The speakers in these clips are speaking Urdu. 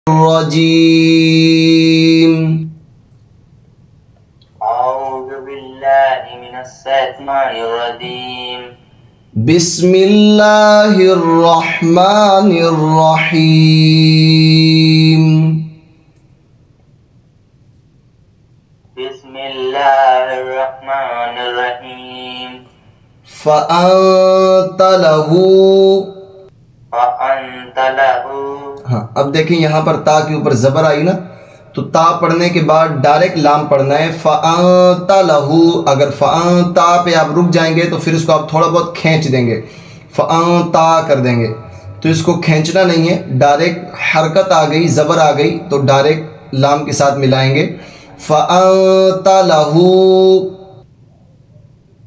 الرجيم أعوذ بالله من الشيطان الرجيم بسم الله الرحمن الرحيم بسم الله الرحمن الرحيم فأنت له فأنت له ہاں اب دیکھیں یہاں پر تا کے اوپر زبر آئی نا، تو تا پڑھنے کے بعد ڈائریکٹ لام پڑھنا ہے فأنت له. اگر فأنتا پہ آپ رک جائیں گے تو پھر اس کو آپ تھوڑا بہت کھینچ دیں گے، فأنتا کر دیں گے، تو اس کو کھینچنا نہیں ہے، ڈائریکٹ حرکت آ گئی، زبر آ گئی تو ڈائریکٹ لام کے ساتھ ملائیں گے. فأنت له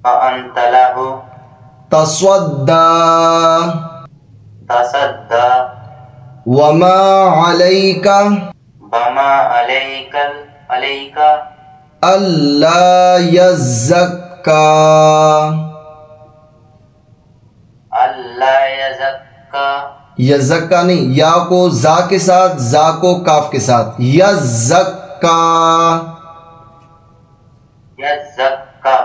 فأنت له تصدى تصدى وما عليك وما عليك ألا يزكى. ألا يزكى یزکا نہیں، یا کو زا کے ساتھ، زا کو کاف کے ساتھ، یزکا. يزكى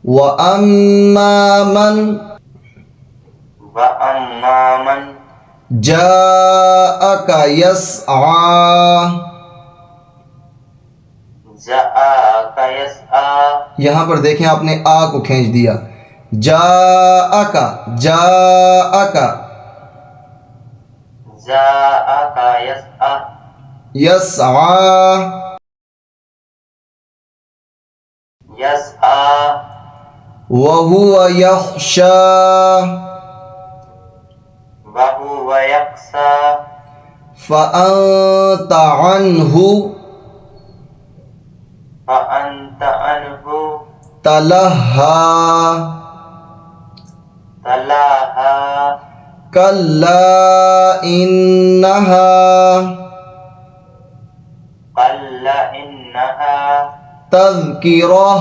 وَأَمَّا مَنْ وأما من جَاءَكَ يَسْعَى. جاءك يسعى یہاں پر دیکھیں آپ نے آ کو کھینچ دیا، جَاءَكَ جَاءَكَ جاءك يسعى يَسْعَى يسعى وَهُوَ يَخْشَى وهو يخشى فَأَنْتَ عَنْهُ فأنت عنه تَلَهَّى. تلاها كَلَّا إِنَّهَا قل إنها تَذْكِرَةٌ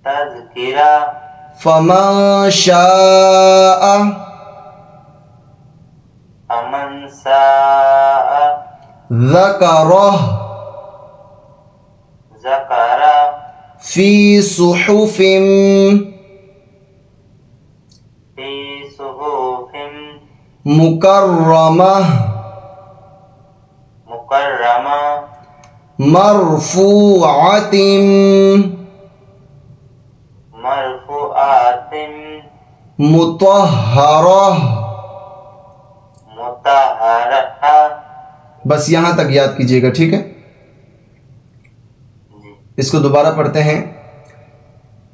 تذكرة فَمَنْ شَاءَ فمن شاء ذَكَرَهُ ذكر فِي صُحُفٍ في صحف مُكَرَّمَةٍ مكرمة مرفوعة مرفوعات مطهرة. مطهرة. بس یہاں تک یاد کیجئے گا، ٹھیک ہے؟ اس کو دوبارہ پڑھتے ہیں.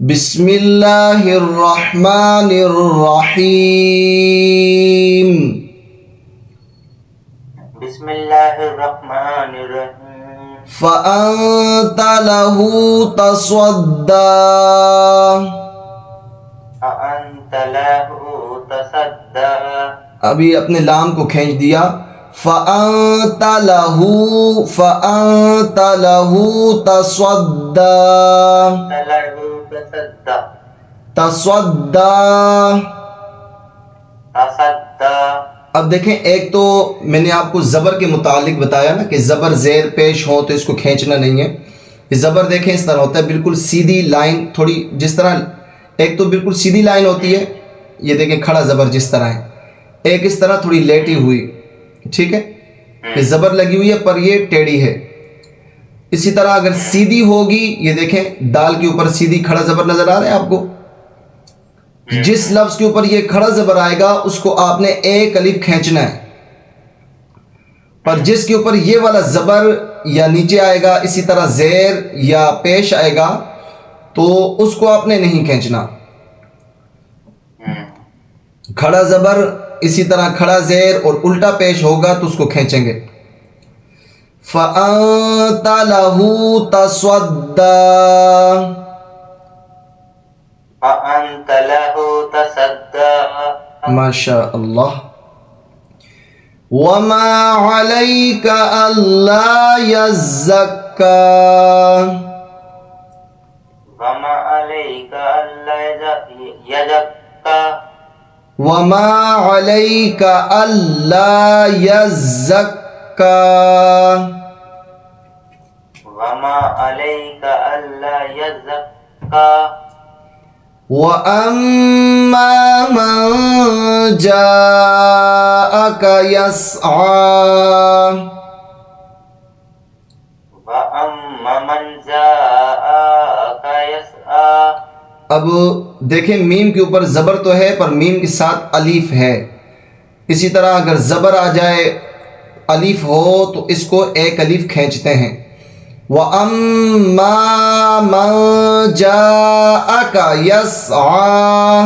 بسم اللہ الرحمن الرحیم. بسم الله الرحمن الرحيم فأنت له تصدى فأنت له تصدى ابھی اپنے لام کو کھینچ دیا، فأنت له تصدى له تصدى تصدى. تصدى. اب دیکھیں، ایک تو میں نے آپ کو زبر کے متعلق بتایا نا کہ زبر زیر پیش ہو تو اس کو کھینچنا نہیں ہے. یہ زبر دیکھیں اس طرح ہوتا ہے، بالکل سیدھی لائن، تھوڑی جس طرح ایک تو بالکل سیدھی لائن ہوتی ہے، یہ دیکھیں کھڑا زبر جس طرح ہے، ایک اس طرح تھوڑی لیٹی ہوئی، ٹھیک ہے؟ یہ زبر لگی ہوئی ہے پر یہ ٹیڑھی ہے. اسی طرح اگر سیدھی ہوگی، یہ دیکھیں دال کے اوپر سیدھی کھڑا زبر نظر آ رہا ہے آپ کو؟ جس لفظ کے اوپر یہ کھڑا زبر آئے گا اس کو آپ نے ایک الف کھینچنا ہے، پر جس کے اوپر یہ والا زبر یا نیچے آئے گا، اسی طرح زیر یا پیش آئے گا، تو اس کو آپ نے نہیں کھینچنا. کھڑا زبر اسی طرح کھڑا زیر اور الٹا پیش ہوگا تو اس کو کھینچیں گے. فَأَنْتَ لَهُ تَصَدَّى فأنت له تصدى ماشاء اللہ. وَمَا عَلَيْكَ أَلَّا يَزَّكَّى وما عليك ألا يزكى وما علیک الا یزکا وما علیک الا یزکا وَأَمَّا مَن جَاءَكَ يَسْعَىٰ وَأَمَّا مَنْ جَاءَكَ يَسْعَىٰ اب دیکھیں میم کے اوپر زبر تو ہے پر میم کے ساتھ الف ہے. اسی طرح اگر زبر آ جائے الف ہو تو اس کو ایک الف کھینچتے ہیں. وَأَمَّا مَن جَاءَكَ يَسْعَىٰ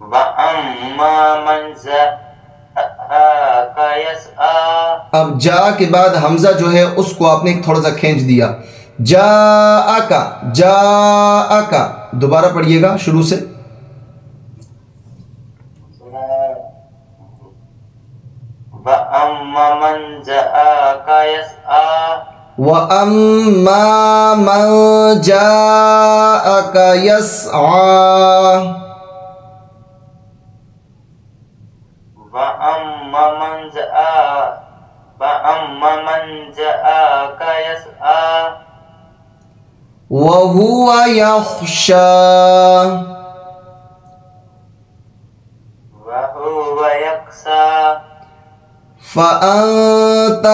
وَأَمَّا مَنْ جَاءَكَ يَسْعَىٰ اب جا کے بعد حمزہ جو ہے اس کو آپ نے تھوڑا سا کھینچ دیا. جاءکا جاءکا دوبارہ پڑھیے گا شروع سے. وَأَمَّا مَنْ جَاءَكَ يَسْعَىٰ وَأَمَّا مَن جَاءَكَ يَسْعَىٰ وَأَمَّا مَنْ جَاءَكَ يَسْعَىٰ وَهُوَ يَخْشَىٰ وَهُوَ يَخْشَىٰ فَأَنْتَ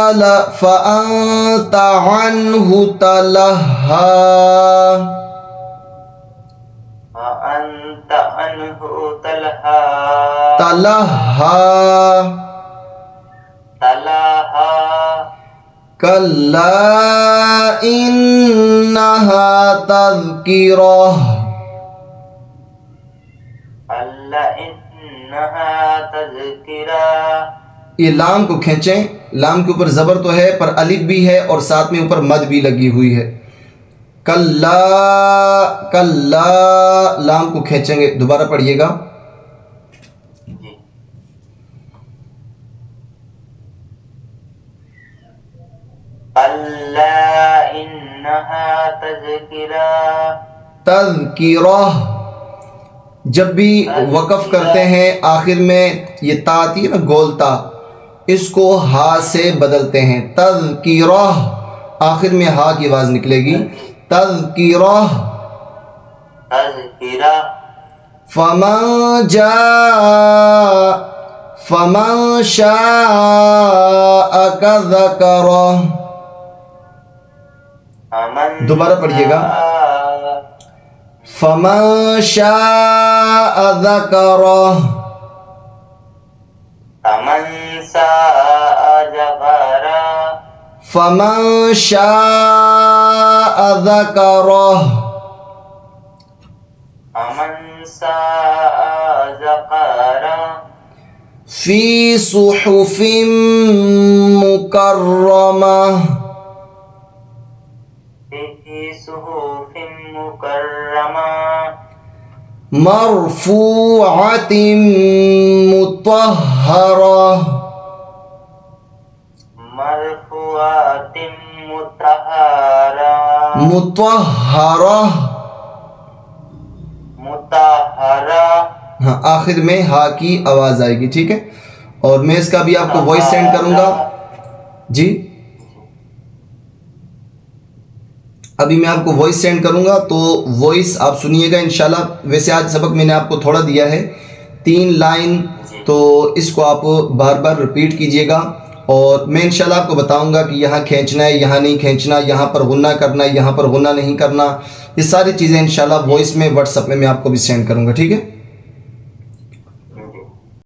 عَنْهُ تَلَهَّىٰ فَأَنْتَ عَنْهُ تَلَهَّىٰ كَلَّا إِنَّهَا تَذْكِرَةٌ أَلَّا إِنَّهَا تَذْكِرَةٌ یہ لام کو کھینچیں. لام کے اوپر زبر تو ہے پر الف بھی ہے اور ساتھ میں اوپر مد بھی لگی ہوئی ہے. کلا کلا لام کو کھینچیں گے. دوبارہ پڑھیے گا. أَلَّا إِنَّهَا تَذْكِرَةٌ تذکرہ جب بھی وقف کرتے ہیں آخر میں یہ تا آتی ہے نا گول تا اس کو ہا سے بدلتے ہیں. تذکرہ آخر میں ہا کی آواز نکلے گی. تذکرہ فمن شاء ذکرہ دوبارہ پڑھیے گا. فمن شاء ذکرہ فَمَنْ شَاءَ ذَكَرَهُ فمن شاء ذکرہ فَمَنْ شَاءَ ذَكَرَهُ فی صحف مکرمہ فِي صُحُفٍ مُكَرَّمَةٍ مرفوعۃ مطہرہ مرفوعة مطهرة مطهرة ہاں آخر میں ہا کی آواز آئے گی. ٹھیک ہے اور میں اس کا بھی آپ کو وائس سینڈ کروں گا. جی ابھی میں آپ کو وائس سینڈ کروں گا تو وائس آپ سنیے گا انشاءاللہ. ویسے آج سبق میں نے آپ کو تھوڑا دیا ہے 3 لائن تو اس کو آپ بار بار رپیٹ کیجئے گا اور میں انشاءاللہ آپ کو بتاؤں گا کہ یہاں کھینچنا ہے یہاں نہیں کھینچنا, یہاں پر غنہ کرنا ہے یہاں پر غنہ نہیں کرنا. یہ ساری چیزیں انشاءاللہ وائس میں واٹس ایپ میں آپ کو بھی سینڈ کروں گا. ٹھیک ہے.